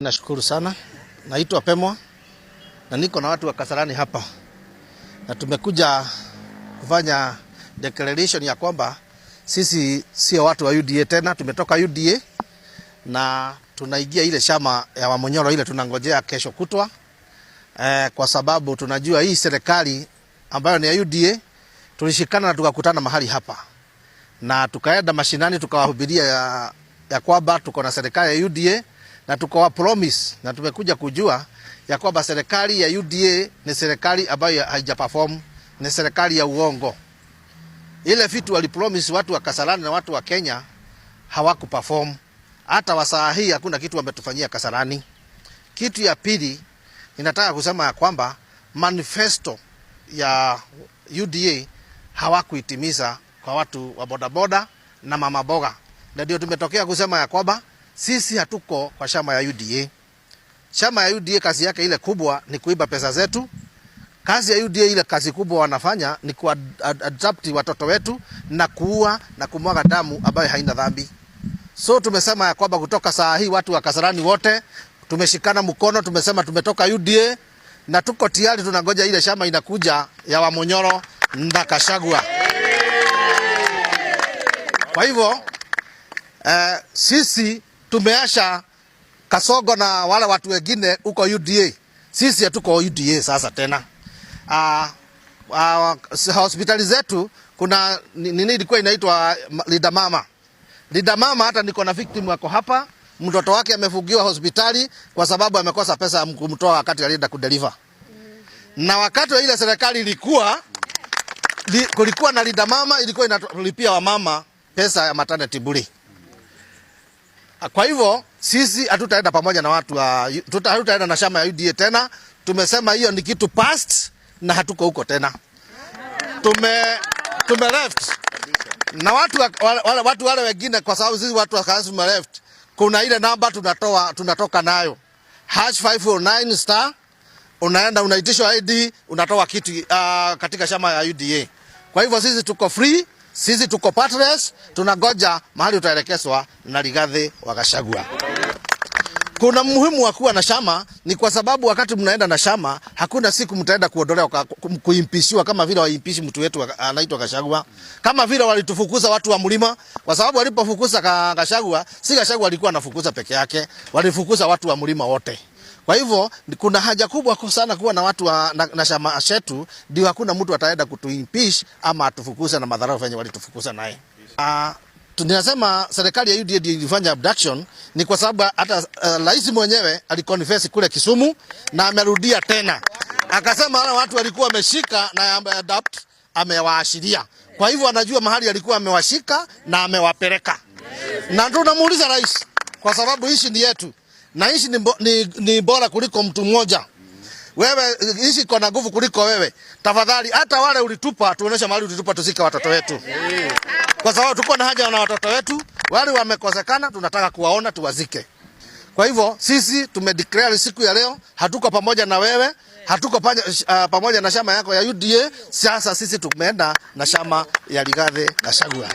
Nashukuru sana. Naitwa Pemwa na niko na watu wa Kasarani hapa. Na tumekuja kufanya declaration ya kwamba sisi sio watu wa UDA tena, tumetoka UDA na tunaingia ile chama ya Wamonyoro ile tunangojea kesho kutwa. Kwa sababu tunajua hii serikali ambayo ni ya UDA tulishikana na tukakutana mahali hapa. Na tukaenda mashinani tukawahubiria ya kwamba tuko na serikali ya UDA na tukawa promise na tumekuja kujua ya kwamba serikali ya UDA ni serikali ambayo haijaperform, ni serikali ya uongo. Ile vitu walipromise watu wa Kasarani na watu wa Kenya hawakuperform. Hata wasaa hii hakuna kitu wametufanyia Kasarani. Kitu ya pili ninataka kusema ya kwamba manifesto ya UDA hawakuitimiza kwa watu wa bodaboda na mama boga. Na ndio tumetokea kusema ya kwamba sisi hatuko kwa chama ya UDA. Chama ya UDA kazi yake ile kubwa ni kuiba pesa zetu. Kazi ya UDA ile kazi kubwa wanafanya ni kuadapt watoto wetu na kuua na kumwaga damu ambayo haina dhambi. So tumesema ya kwamba kutoka saa hii watu wa Kasarani wote tumeshikana mkono, tumesema tumetoka UDA na tuko tayari, tunangoja ile chama inakuja ya Wamonyoro na Gachagua. Kwa hivyo sisi tumeasha Kasogo na wale watu wengine uko UDA. Sisi hatuko UDA sasa tena. Hospitali zetu kuna nini ilikuwa inaitwa Linda Mama. Linda Mama hata niko na victim wako hapa, mtoto wake amefungiwa hospitali kwa sababu amekosa pesa ya kumtoa wakati alienda kudeliver. Na wakati wa ile serikali kulikuwa na Linda Mama ilikuwa inalipia wamama pesa ya maternity bure. Kwa hivyo sisi hatutaenda pamoja na watu hatutaenda na chama ya UDA tena. Tumesema hiyo ni kitu past na hatuko huko tena. Tume left. Na watu wale wengine kwa sababu sisi watu wa Kasarani tume left. Kuna ile namba tunatoka nayo. #549* unaenda unaitishwa ID, unatoa kitu katika chama ya UDA. Kwa hivyo sisi tuko free. Sisi tuko partners, tunangoja mahali utaelekezwa na Rigathi wa Gachagua. Kuna muhimu wa kuwa na chama ni kwa sababu wakati mnaenda na chama hakuna siku mtaenda kuondolewa kuimpishiwa kama vile waimpishi mtu wetu anaitwa Gachagua. Kama vile walitufukuza watu wa mlima, kwa sababu walipofukuza Gachagua, si Gachagua alikuwa anafukuza peke yake, walifukuza watu wa mlima wote. Kwa hivyo kuna haja kubwa sana kuwa na watu na chama chetu, ndio hakuna mtu ataenda kutuimpeach ama atufukuze na madharau fanya walitufukuza naye. Tunasema serikali ya UDA ilifanya abduction ni kwa sababu hata rais mwenyewe aliconfess kule Kisumu na amerudia tena. Akasema wale watu walikuwa wameshika na ameadapt amewaashiria. Kwa hivyo anajua mahali alikuwa amewashika na amewapeleka. Na tunamuuliza rais kwa sababu hii ni yetu. Na hii ni bora kuliko mtu mmoja. Wewe hii iko na nguvu kuliko wewe. Tafadhali hata wale ulitupa tuonesha mahali ulitupa tuzike watoto wetu. Kwa sababu tuko na haja na watoto wetu, wale wamekosekana tunataka kuwaona tuwazike. Kwa hivyo sisi tumedeclare siku ya leo hatuko pamoja na wewe, hatuko pamoja na chama yako ya UDA. Sasa sisi tumeenda na chama ya Rigathi Gachagua.